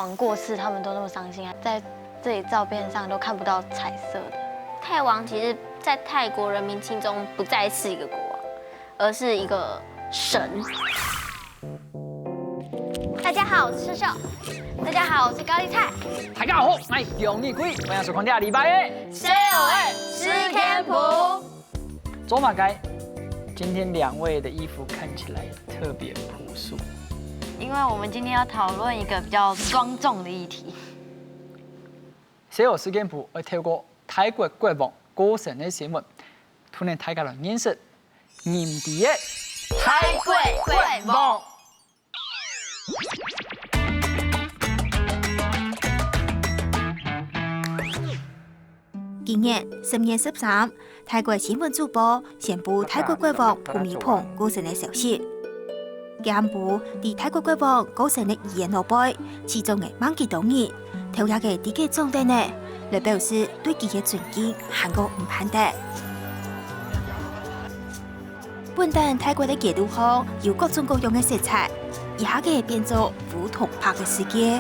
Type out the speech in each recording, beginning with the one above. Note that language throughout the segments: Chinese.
王过世，他们都那么伤心啊，在这里照片上都看不到彩色的。泰王其实，在泰国人民心中不再是一个国王，而是一个神。大家好，我是秀秀。大家好，我是高丽菜。大家好，我是杨立贵，欢迎收看第二礼拜的C O N 吃天谱。走马街，今天2位的衣服看起来特别朴素，因为我们今天要讨论一个比较庄重的议题。C O N 吃天谱會透過泰國國王過身嘅新聞，突然大家來認識炎帝嘅泰國國王。今年10月13，泰國新聞主播宣布泰國國王朴美蓬過身的消息。宣布對泰國國王過身的遺言後輩，其中嘅萬幾多人投下嘅第幾種的呢？來表示對佢嘅尊敬，韓國唔攀的。本等泰國嘅街道上有各種各樣嘅色彩，一下嘅變做不同拍嘅世界。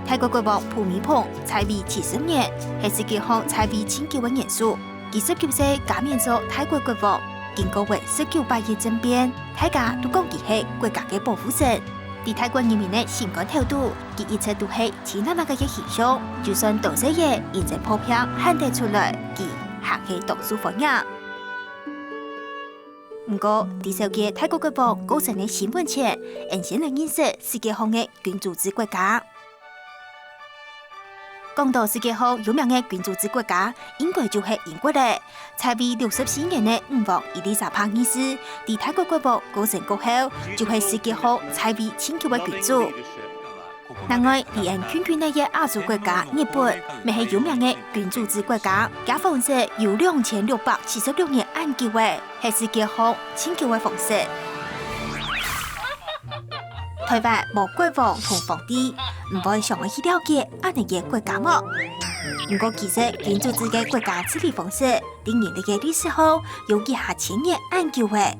泰國國王朴美蓬在位70年，係世界上在位最久嘅年數。佢19歲加冕做泰國國王，經過為19百year政變，大家都講佢係國家嘅保護神。對泰國人民嘅情感態度，佢一直都係天那個嘅形象。就算當事人現在破片喊得出來，佢還係當屬歡迎。不過，第6屆泰國國王過身嘅新聞前，仍先嚟認識世界上嘅君主制國家。講到世界上有名嘅君主制國家，應該就係英國咧。在位64年嘅女王伊麗莎白二世，喺泰國國王過身過後，就係世界上在位最久嘅君主。另外，離岸圈圈嘅亞洲國家日本，咪係有名嘅君主制國家，家方式有2676年安久嘅，係世界上最久嘅方式。台灣無國王同皇帝，唔會上去了解安尼嘅國家麼？不過其實君主制嘅國家治理方式，喺人類嘅歷史上有以下千年安久嘅。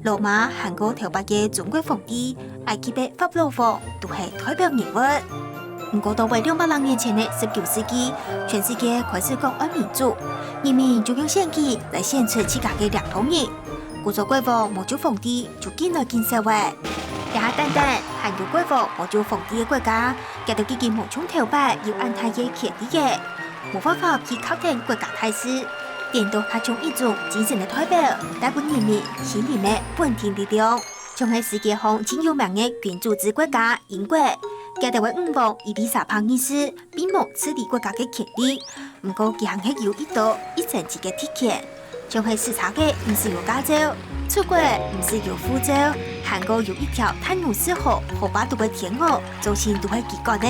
羅馬、韓國頭八嘅中國皇帝，埃及嘅法老王都係代表人物。不過到為200年前嘅19世紀，全世界開始講愛民主，人民就用選舉來選出自家嘅領導人。故做國王冇做皇帝就見來見社會。也單單韓國國王冇做皇帝嘅國家，見到自己無從頭擺要按他嘅權利嘅，冇辦法去考驗國家大事，顛倒他從一種精神嘅代表，帶給人民心裏嘅穩定力量。仲係世界上最有名嘅君主制國家英國，見到位女王伊麗莎白二世並冇處理國家嘅權利，不過佢還係有一道一層級嘅特權。仲係視察嘅唔是有駕照，出國唔是有護照，韓國有一條泰晤士河，河把度嘅天河，造成都係幾個的。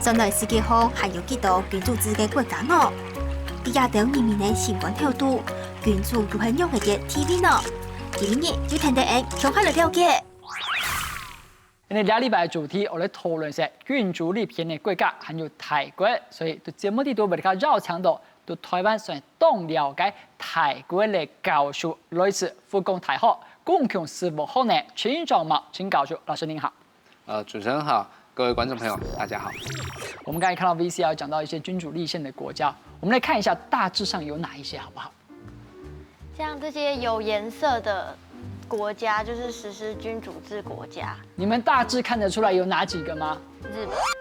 將來世界上還有幾多君主制嘅國家呢？啲亞洲人民嘅情感態度，君主如何用嘅體驗呢？今日就聽到人詳細來了解。今日2禮拜嘅主題，我哋討論係君主立憲嘅國家，還有泰國，所以對節目啲都比較繞長度。到台灣算當了解泰國的教授，來自復工大學公共事務學呢陳昭茂陳教授老師您好。主持人好，各位觀眾朋友大家好。我們剛才看到 VCR 講到一些君主立憲的國家，我們來看一下大致上有哪一些，好不好？像這些有顏色的國家，就是實施君主制國家。你們大致看得出來有哪幾個嗎？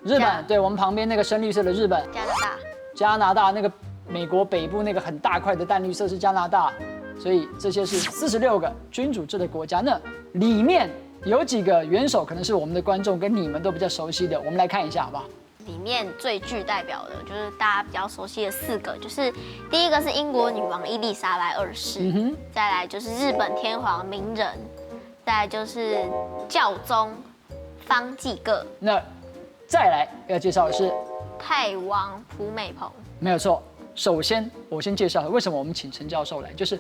日本，對，我們旁邊那個深綠色的日本。加拿大那個。美國北部那個很大塊的淡綠色是加拿大，所以這些是46個君主制的國家。那裡面有幾個元首，可能是我們的觀眾跟你們都比較熟悉的，我們來看一下，好不好？裡面最具代表的就是大家比較熟悉的4個，就是第一個是英國女王伊麗莎白2世，再來就是日本天皇明仁，再來就是教宗方濟各。那再來要介紹的是泰王朴美蓬，沒有錯。首先，我先介紹為什麼我們請陳教授來，就是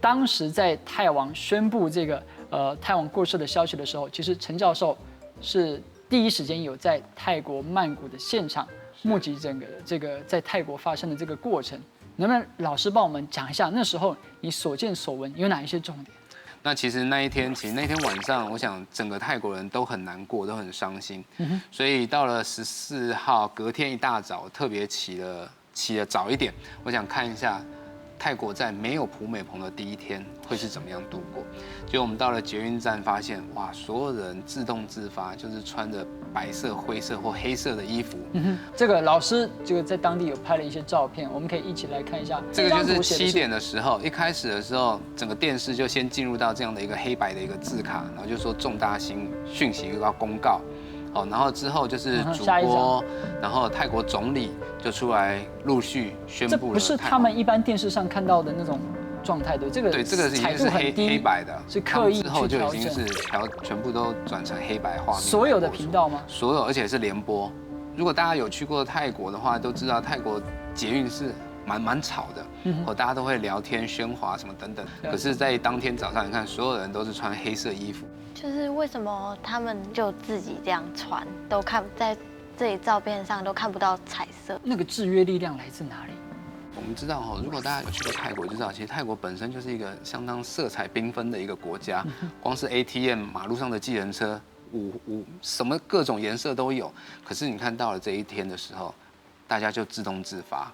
當時在泰王宣布這個泰王過世的消息的時候，其實陳教授是第一時間有在泰國曼谷的現場目擊整個這個在泰國發生的這個過程。能不能老師幫我們講一下那時候你所見所聞有哪一些重點？那其实那一天晚上，我想整个泰国人都很难过，都很伤心。所以到了14号隔天一大早，特别起了早一点，我想看一下泰国在没有普美蓬的第一天会是怎么样度过。结果我们到了捷运站，发现哇，所有人自动自发，就是穿着白色、灰色或黑色的衣服。这个老师在当地有拍了一些照片，我们可以一起来看一下。这个就是7点的时候，一开始的时候，整个电视就先进入到这样的一个黑白的一个字卡，然后就说重大讯息要公告。然后之后就是主播，然后泰国总理就出来陆续宣布了。这不是他们一般电视上看到的那种状态的，这个对，这个已经是黑白的，是刻意之后就已经是全部都转成黑白画面。所有的频道吗？所有，而且是联播。如果大家有去过泰国的话，都知道泰国捷运是蛮吵的，大家都会聊天、喧哗什么等等。可是，在当天早上，你看所有人都是穿黑色衣服。就是为什么他们就自己这样穿，都看在这里照片上都看不到彩色？那个制约力量来自哪里？我们知道如果大家有去过泰国，就知道其实泰国本身就是一个相当色彩缤纷的一个国家，光是 ATM 马路上的计程车，什么各种颜色都有。可是你看到了这一天的时候，大家就自动自发。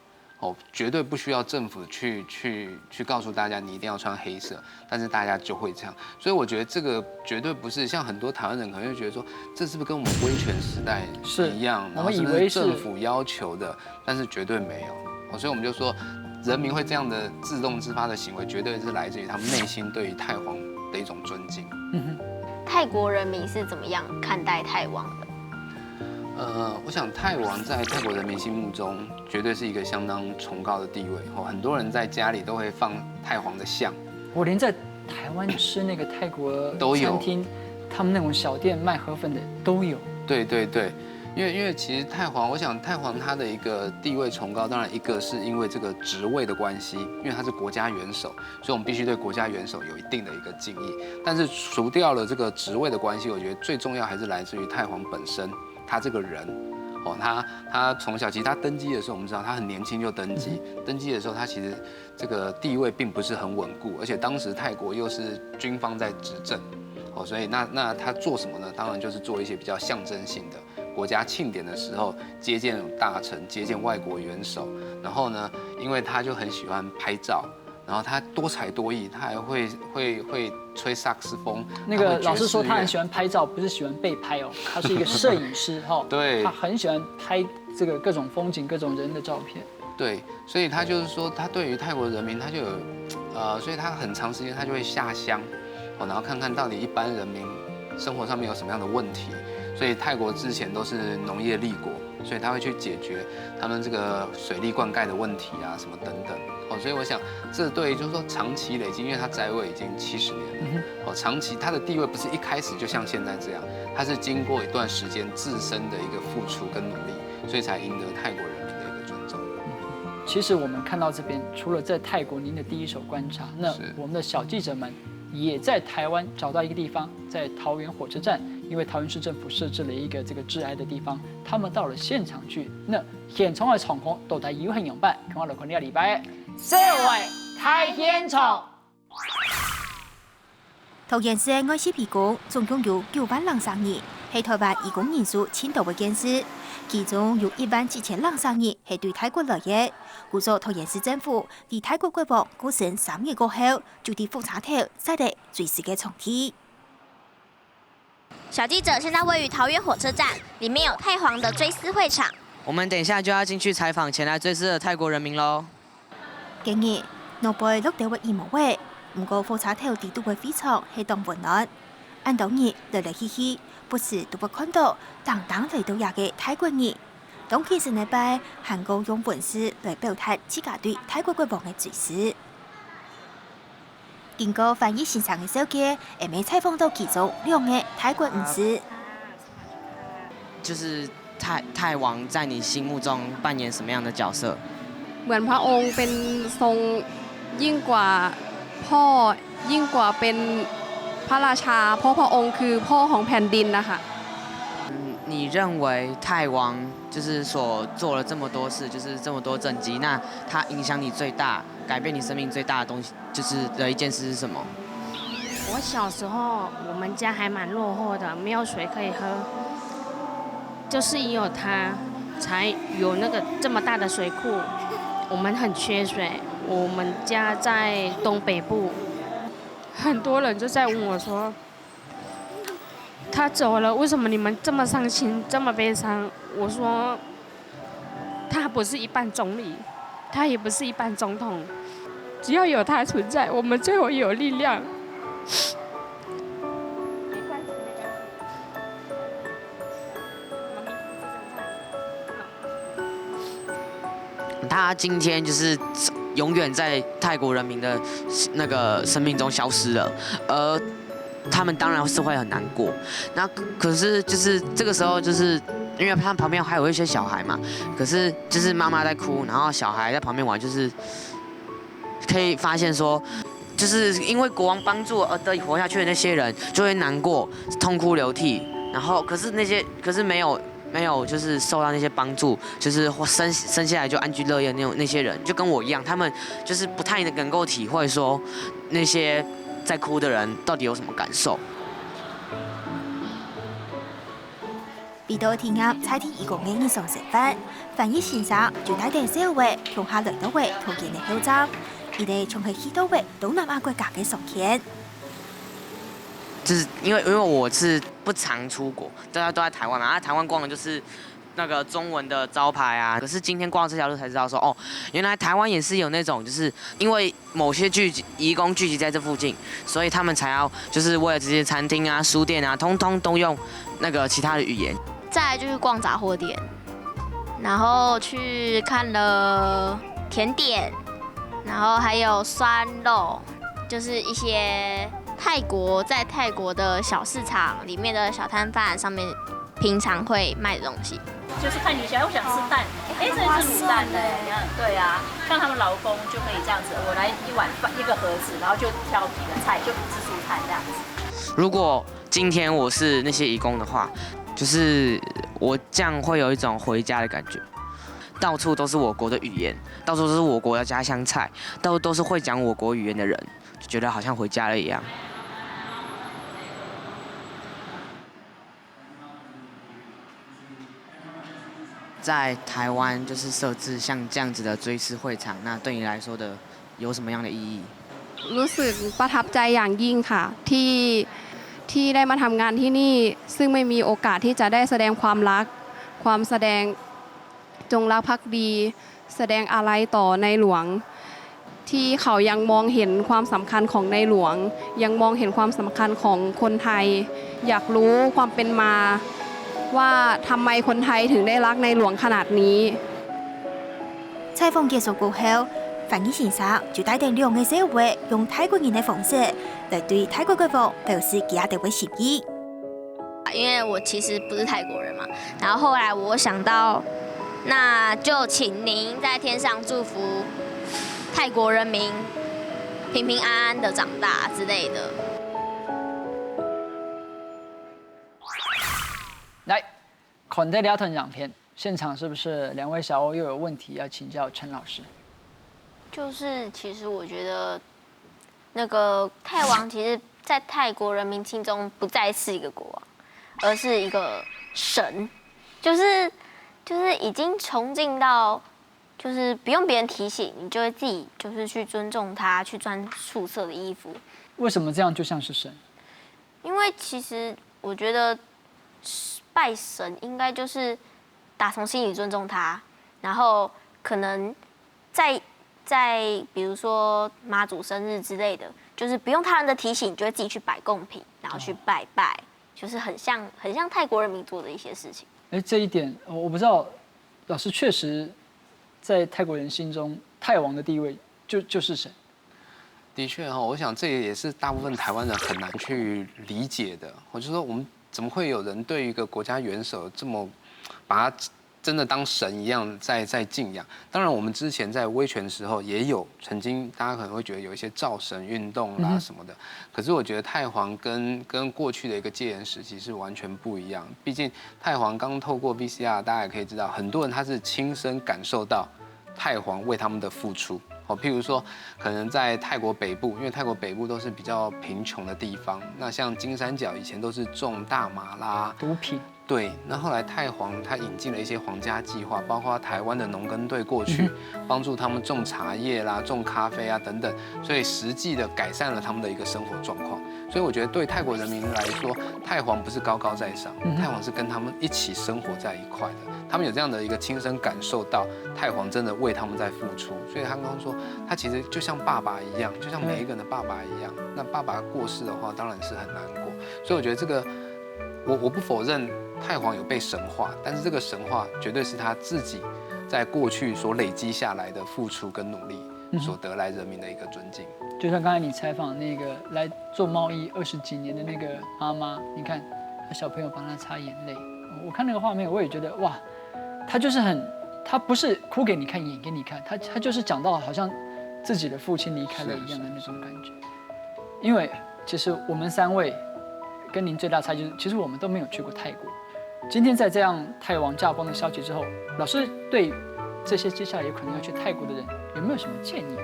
绝对不需要政府去告诉大家你一定要穿黑色，但是大家就会这样，所以我觉得这个绝对不是像很多台湾人可能会觉得说，这是不是跟我们威权时代一样，我们以为是政府要求的，但是绝对没有。所以我们就说，人民会这样的自动自发的行为，绝对是来自于他们内心对于泰皇的一种尊敬。泰国人民是怎么样看待泰王的？我想泰王在泰国人民心目中绝对是一个相当崇高的地位，很多人在家里都会放泰皇的像。我连在台湾吃那个泰国餐厅，他们那种小店卖河粉的都有。对对对，因为其实泰皇，我想泰皇他的一个地位崇高，当然一个是因为这个职位的关系，因为他是国家元首，所以我们必须对国家元首有一定的一个敬意。但是除掉了这个职位的关系，我觉得最重要还是来自于泰皇本身。他这个人，他从小其实他登基的时候，我们知道他很年轻就登基。登基的时候，他其实这个地位并不是很稳固，而且当时泰国又是军方在执政，所以那他做什么呢？当然就是做一些比较象征性的，国家庆典的时候接见大臣、接见外国元首。然后呢，因为他就很喜欢拍照。然后他多才多艺，他还会吹萨克斯风。那个老师说他很喜欢拍照，不是喜欢被拍哦，他是一个摄影师哈。对，他很喜欢拍这个各种风景、各种人的照片。对，所以他就是说，他对于泰国人民，他就有所以他很长时间他就会下乡，然后看看到底一般人民生活上面有什么样的问题。所以泰国之前都是农业立国，所以他会去解决他们这个水利灌溉的问题啊，什么等等。所以我想，这对就是说长期累积，因为他在位已经70年了，长期他的地位不是一开始就像现在这样，他是经过一段时间自身的一个付出跟努力，所以才赢得泰国人民的一个尊重。其实我们看到这边，除了在泰国您的第一手观察，那我们的小记者们也在台湾找到一个地方，在桃园火车站，因为桃园市政府设置了一个这个致癌的地方，他们到了现场去，那现场的场况都在有很勇办，看我哋看呢個禮拜。社會太現場。桃園市愛惜皮工總共有9萬人上議，係台灣義工人數前頭嘅件事，其中有1萬幾千人上議係對泰國來嘅。故作桃園市政府對泰國國王過身3年過後，就對火車頭設立追思嘅場地。小記者現在位於桃園火車站，裡面有泰皇的追思會場。我們等一下就要進去採訪前來追思的泰國人民嘍。今日諾貝錄到嘅羽毛會，唔過火車頭地度嘅非常係當溫暖。按當日來來去去，不時都會看到等嚟到亞嘅泰國人。當其時禮拜，韓國用文字來表達自家對泰國國王嘅追思。經過翻譯先生嘅手記，也未採訪到其中2個泰國人士。就是泰王在你心目中扮演什麼樣的角色？เหมือนพระองค์เป็นทรงยิ่งกว่าพ่อยิ่งกว่าเป็นพระราชาเพราะพระองค์คือพ่อของแผ่นดินนะคะ你认为泰王就是所做了这么多事，就是这么多政绩，那他影响你最大、改变你生命最大的东西，就是的一件事是什么？我我小时候，我们家还蛮落后的，没有水可以喝，就是因有它，才有那个这么大的水库。我们很缺水，我们家在东北部，很多人就在问我说，他走了，为什么你们这么伤心，这么悲伤？我说，他不是一般总理，他也不是一般总统，只要有他存在，我们就会有力量。他今天就是永远在泰国人民的那个生命中消失了，而他们当然是会很难过。那可是就是这个时候，就是因为他旁边还有一些小孩嘛，可是就是妈妈在哭，然后小孩在旁边玩，就是可以发现说，就是因为国王帮助而得以活下去的那些人，就会难过、痛哭流涕，然后可是没有，就是受到那些帮助，就是生下来就安居乐业那些人，就跟我一样，他们就是不太能够体会说那些在哭的人到底有什么感受。俾到聽啱猜天義工嘅演上食飯，范毅先生就帶定社會同下來到位同見嘅囂張，佢哋仲係去到位東南亞國家嘅上天。就是因為我是不常出國，大家都在台灣嘛，台灣逛的就是那個中文的招牌啊。可是今天逛這條路才知道說，哦，原來台灣也是有那種，就是因為某些移工聚集在這附近，所以他們才要就是為了這些餐廳啊、書店啊，通通都用那個其他的語言。再來就是逛雜貨店，然後去看了甜點，然後還有酸肉，就是一些在泰國的小市場裡面的小攤販上面平常會賣的東西。就是看女小孩，我想吃蛋，哎，這裡是滷蛋的，對啊，像他們勞工就可以這樣子，我來一碗飯一個盒子，然後就挑幾個菜，就自助餐這樣子。如果今天我是那些移工的話，就是我這樣會有一種回家的感覺，到處都是我國的語言，到處都是我國的家鄉菜，到處都是會講我國語言的人，就覺得好像回家了一樣。在台灣就是設置像這樣子的追思會場，那對你來說的有什麼樣的意義？รู้สึกประทับใจอย่างยิ่งค่ะที่ได้มาทำงานที่นี่ซึ่งไม่มีโอกาสที่จะได้แสดงความรักความแสดงจงรักภักดีแสดงอาลัยต่อในหลวงที่เขายังมองเห็นความสำคัญของในหลวงยังมองเห็นความสำคัญของคนไทยอยากรู้ความเป็นมาว่าทำไมคนไทยถึงได้รักในหลวงขนาดนี้採訪結束過後，范毅先生就帶定兩個社會用泰國人的方式來對泰國國王表示佢哋嘅心意。因為我其實不是泰國人嘛，然後後來我想到，那就請您在天上祝福泰國人民平平安安的長大之類的。來，看得了團長片，現場是不是兩位小歐又有問題要請教陳老師？就是其實我覺得，那個泰王其實在泰國人民心中不再是一個國王，而是一個神，就是已經崇敬到，就是不用別人提醒，你就會自己就是去尊重他，去穿素色的衣服。為什麼這樣就像是神？因為其實我覺得拜神應該就是打從心裡尊重他，然後可能在比如說媽祖生日之類的，就是不用他人的提醒，你就會自己去擺貢品，然後去拜拜，就是很像泰國人民做的一些事情。哎，這一點我不知道，老師確實在泰國人心中，泰王的地位就是神。的確哈，我想這也是大部分台灣人很難去理解的。我就說，我們怎麼會有人對一個國家元首這麼把他真的當神一樣在敬仰？當然，我們之前在威權的時候也有曾經，大家可能會覺得有一些造神運動啦什麼的。可是我覺得太皇跟過去的一個戒嚴時期是完全不一樣。畢竟太皇剛透過 VCR，大家也可以知道，很多人他是親身感受到太皇為他們的付出。譬如说可能在泰国北部，因为泰国北部都是比较贫穷的地方，那像金三角以前都是种大麻啦、毒品。对，那后来太皇他引进了一些皇家计划，包括台湾的农耕队过去帮助他们种茶叶啦、种咖啡啊等等，所以实际的改善了他们的一个生活状况。所以我觉得对泰国人民来说，太皇不是高高在上，太皇是跟他们一起生活在一块的。他们有这样的一个亲身感受到太皇真的为他们在付出，所以他刚刚说他其实就像爸爸一样，就像每一个人的爸爸一样。那爸爸过世的话，当然是很难过。所以我觉得这个我不否认太皇有被神化，但是这个神化绝对是他自己在过去所累积下来的付出跟努力所得来人民的一个尊敬。就像刚才你采访那个来做贸易20几年的那个妈妈，你看她小朋友帮她擦眼泪，我看那个画面我也觉得哇，她就是她不是哭给你看演给你看，她就是讲到好像自己的父亲离开了一样的那种感觉。因为其实我们3位跟您最大差异就是，其实我们都没有去过泰国。今天在这样太王驾崩的消息之后，老师对这些接下来有可能要去泰国的人有没有什么建议？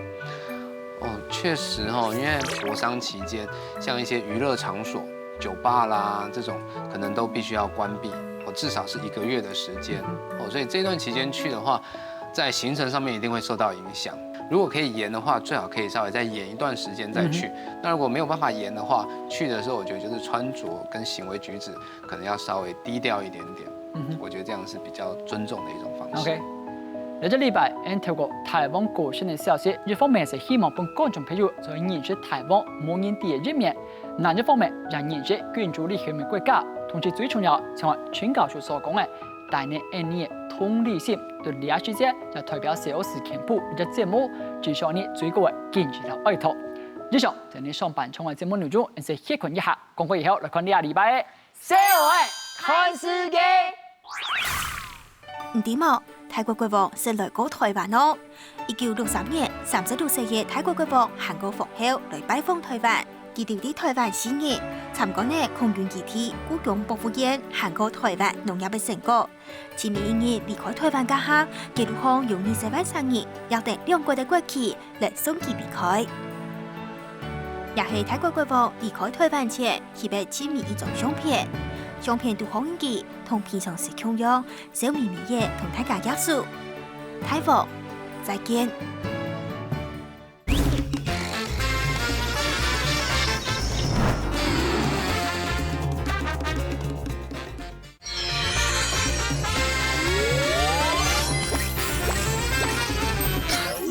确实因为国丧期间，像一些娱乐场所、酒吧啦这种，可能都必须要关闭，至少是1个月的时间。所以这段期间去的话，在行程上面一定会受到影响。如果可以延的话，最好可以稍微再延一段时间再去。那如果没有办法延的话，去的时候我觉得就是穿着跟行为举止可能要稍微低调一点点。我觉得这样是比较尊重的一种方式。OK。嚟咗禮拜，我透過台灣過新嘅消息，一方面是希望幫觀眾朋友在認識台灣冇人哋嘅一面，另一方面讓認識建築力全面國家，同時最重要，像全教授所講嘅，大年2年同理心對了解者，就代表小時全部嘅節目，至少你最高嘅堅持同愛托。以上就你上半場嘅節目內容，我哋歇群一下，講過以後來看呢個禮拜嘅社會看世界。唔點啊！泰國國王是來過台灣哦。1963年，36歲嘅泰國國王韓國皇后來拜訪台灣，佢哋喺台灣4年，參觀呢空軍基地、故宮博物院、韓國台灣農業嘅成果。前面1年離開台灣家鄉，記錄上用20萬生意，約定2國嘅國旗來送佢離開。也係泰國國王離開台灣前，佢被簽名一張相片。相片都好印記，同平常時同樣，笑眯眯嘅同大家約束。泰王，再見。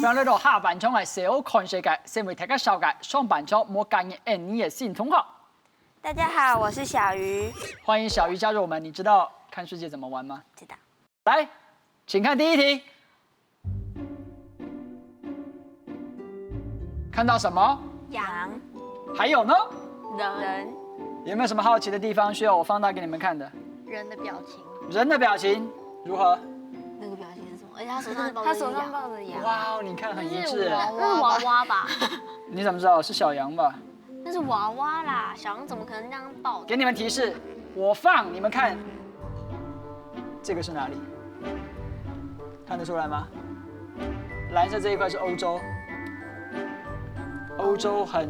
讓呢度下半場係社會看世界，成為大家紹介上半場冇介意你嘅新同學。大家好，我是小魚。歡迎小魚加入我們。你知道看世界怎麼玩嗎？知道。來，請看第一題。看到什麼？羊。還有呢？人。有沒有什麼好奇的地方需要我放大給你們看的？人的表情。人的表情如何？那個表情是什麼？而且他手上抱着羊。哇，你看很一致。那是娃娃吧？你怎麼知道是小羊吧？那是娃娃啦，小羊怎麼可能那樣抱？給你們提示，我放你們看，這個是哪裡？看得出來嗎？藍色這一塊是歐洲，歐洲很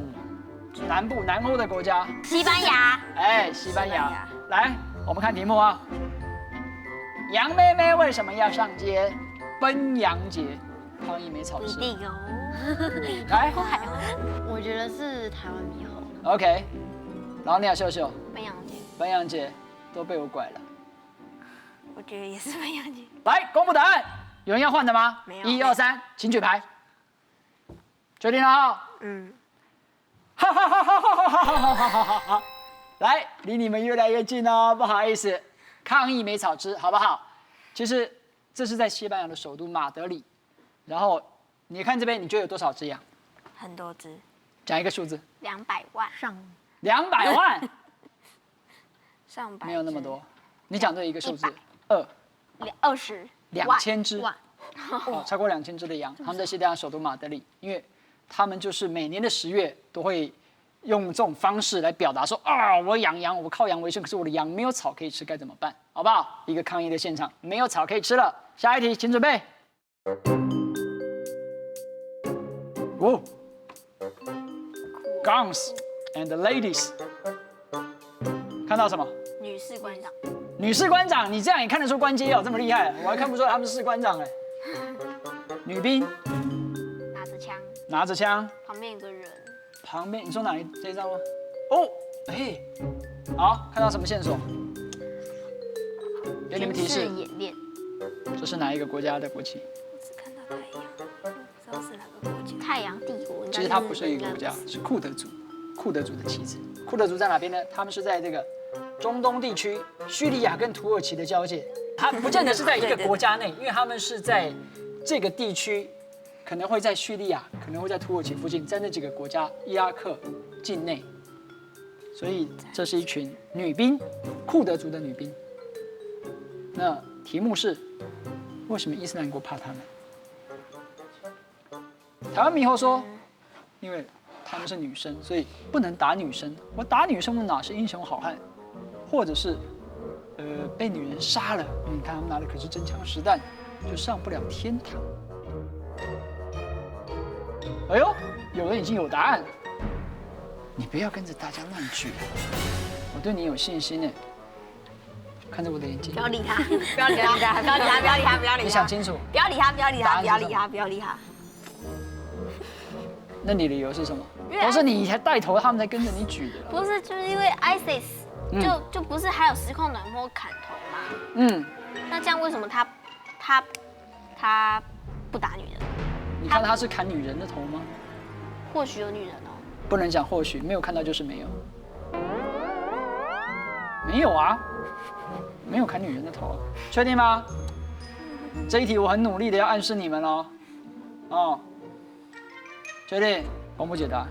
南部南歐的國家。西班牙。哎，西班牙。來，我們看題目啊。羊妹妹為什麼要上街？奔羊節，抗議沒草吃。一定哦。來，我覺得是台灣獼猴。OK，然後你要秀秀。奔羊節。奔羊節都被我拐了。我覺得也是奔羊節。來，公布答案。有人要換的嗎？沒有。1、2、3，請舉牌。決定了哈。哈哈哈哈哈哈哈！來，離你們越來越近哦，不好意思，抗議沒草吃，好不好？其實這是在西班牙的首都馬德里。然後你看這邊，你覺得有多少隻羊？很多隻。講一個數字。200萬。 200萬。上百。沒有那麼多。你講對一個數字。2000隻。哦，超過2000隻的羊，他們在西班牙首都馬德里，因為他們就是每年的10月都會用這種方式來表達說啊，我養羊，我靠羊為生，可是我的羊沒有草可以吃，該怎麼辦？好不好？一個抗議的現場，沒有草可以吃了。下一題，請準備。哦 ，guns and ladies， 看到什么？女士馆长，女士官长，你这样也看得出官阶哦，这么厉害，我还看不出来他们是士官长哎。女兵拿着枪，拿着枪，旁边有个人，旁边你说哪里这一张吗？哦，哎，好，看到什么线索？给你们提示，演练，这是哪一个国家的国旗？我只看到太阳，不知道是哪个国家。太阳帝国。其实它不是一个国家，是库德族，库德族的旗帜。库德族在哪边呢？他们是在这个中东地区，叙利亚跟土耳其的交界。它不见得是在一个国家内，因为他们是在这个地区，可能会在叙利亚，可能会在土耳其附近，在那几个国家伊拉克境内。所以这是一群女兵，库德族的女兵。那题目是：为什么伊斯兰国怕他们？台湾猕猴说，因为她们是女生，所以不能打女生。我打女生，我哪是英雄好汉？或者是，被女人杀了，你看他们拿的可是真枪实弹，就上不了天堂。哎呦，有人已经有答案，你不要跟着大家乱举，我对你有信心呢。看着我的眼睛，不要理他，不要理他，不要理他，不要理他，不要理他。你想清楚，不要理他，不要理他，不要理他，不要理他。那你的理由是什么？都是你才带头，他们才跟着你举的。不是，就是因为 ISIS 就不是还有实况暖波砍头吗？嗯，那这样为什么他不打女人？你看他是砍女人的头吗？或许有女人哦。不能讲或许，没有看到就是没有。没有啊，没有砍女人的头，确定吗？这一题我很努力的要暗示你们哦。哦，确定？公布解答。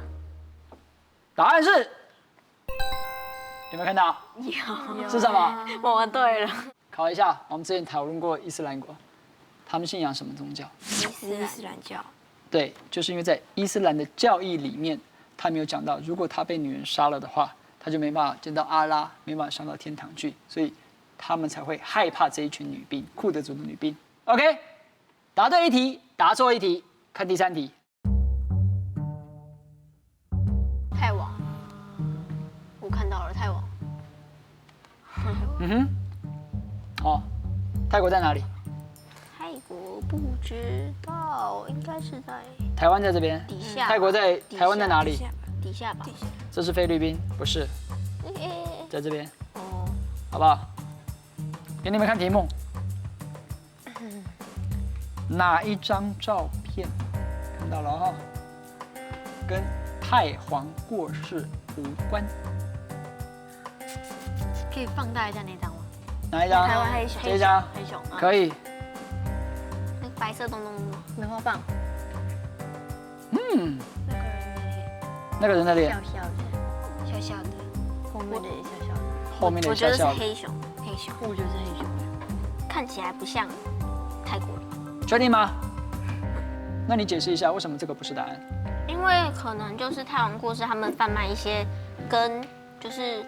答案是，有没有看到？有。是什么？我们对了。考一下，我们之前讨论过伊斯兰国，他们信仰什么宗教？伊斯兰教。对，就是因为在伊斯兰的教义里面，他没有讲到，如果他被女人杀了的话，他就没办法见到阿拉，没办法上到天堂去，所以他们才会害怕这一群女兵，库德族的女兵。OK， 答对一题，答错一题，看第三题。泰王，我看到了泰王。嗯哼，好，泰国在哪里？泰国不知道，应该是在台湾在这边。底下。泰国在台湾在哪里？底下吧。这是菲律宾，不是，在这边。哦，好不好？给你们看题目。哪一张照片看到了哈？跟太皇过世无关。可以放大一下那张吗？哪一张？台湾黑熊。这一张。黑熊。可以。那个白色东东吗？棉花棒。嗯。那个人的脸。那个人的脸。小小的，后面的也小小的。后面的小小的。我觉得是黑熊，黑熊。我觉得是黑熊。看起来不像泰国人。确定吗？那你解释一下，为什么这个不是答案？因为可能就是太皇过世，他们贩卖一些跟就是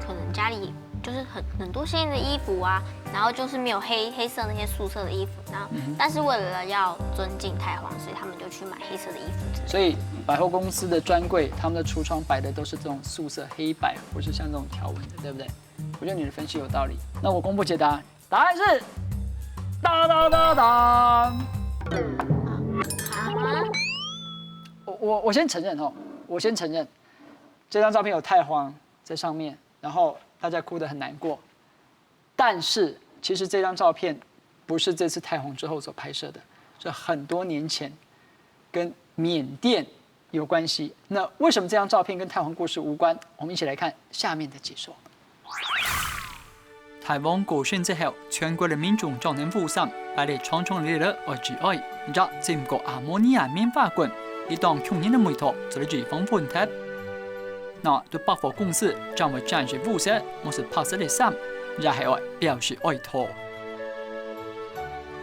可能家里就是很多鲜艳的衣服啊，然后就是没有黑色那些素色的衣服，然后但是为了要尊敬太皇，所以他们就去买黑色的衣服。所以百货公司的专柜，他们的橱窗摆的都是这种素色黑白，或是像这种条纹的，对不对？我觉得你的分析有道理。那我公布解答，答案是当当当当。我先承认哦，我先承认，这张照片有太皇在上面，然后大家哭得很难过。但是其实这张照片不是这次太皇之后所拍摄的，是很多年前，跟缅甸有关系。那为什么这张照片跟太皇过世无关？我们一起来看下面的解说。台湾过选之後，全國嘅民眾將能互相擺嚟創創烈烈愛之愛，然後整個阿摩尼亞棉花棍，一當窮人的美圖就嚟追風盤貼。那對百貨公司將會展示物色，我是拍攝的衫，也係愛表示愛托。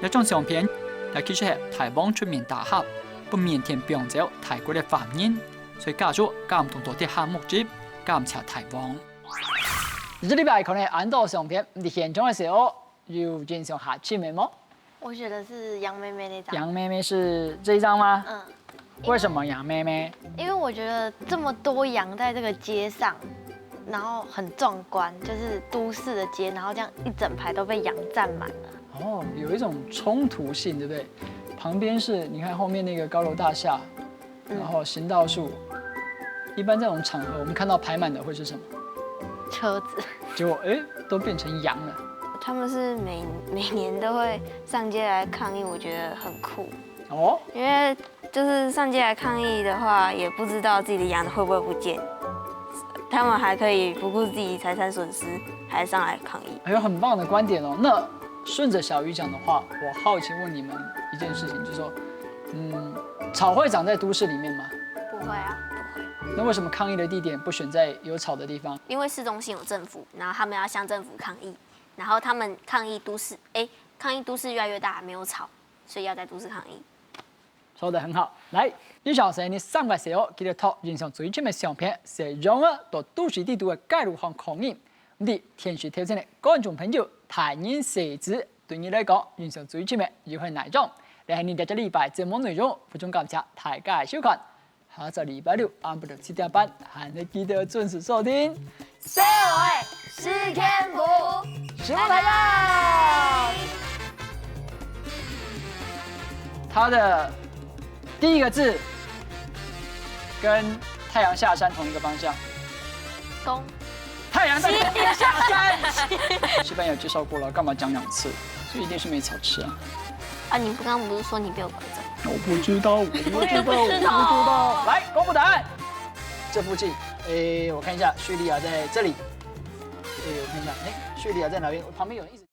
一張相片，但其實係台灣出面大俠，不腼腆表走泰國嘅反應，所以家屬感動到啲項目接感謝台灣。這禮拜可能按到相片，你現場的時候有印象下去沒麼？我覺得是楊妹妹那張。楊妹妹是這一張嗎？嗯。为什么养妹妹？因为我觉得这么多羊在这个街上，然后很壮观，就是都市的街，然后这样一整排都被羊占满了。哦，有一种冲突性，对不对？旁边是你看后面那个高楼大厦，然后行道树。一般这种场合，我们看到排满的会是什么？车子。结果都变成羊了。他们是每年都会上街来抗议，我觉得很酷。哦，因为就是上街来抗议的话，也不知道自己的羊会不会不见，他们还可以不顾自己财产损失，还上来抗议。还有很棒的观点哦。那顺着小鱼讲的话，我好奇问你们一件事情，就是说，草会长在都市里面吗？不会啊，那为什么抗议的地点不选在有草的地方？因为市中心有政府，然后他们要向政府抗议，然后他们抗议都市越来越大，没有草，所以要在都市抗议。说得很好。来，以上是你3個時候記得託影相最新嘅相片，是用咗到都市地圖嘅街路上抗議。咁啲天時挑戰嘅觀眾朋友，睇人寫字對你嚟講，影相最新嘅又係哪種？你喺你哋這禮拜節目內容，非常感謝大家嘅收看。下個禮拜六晏晝7點半，還你記得準時收聽。社會是天賦，希望大家。它的第一个字跟太阳下山同一个方向。公。太阳在东边下山。西班牙介绍过了，干嘛讲2次？所以一定是没草吃啊。啊，你刚刚不是说你被我拐走？我不知道，我不知道。来，公布答案。这附近，我看一下，叙利亚在这里。我看一下，叙利亚在哪边？我旁边有人一直。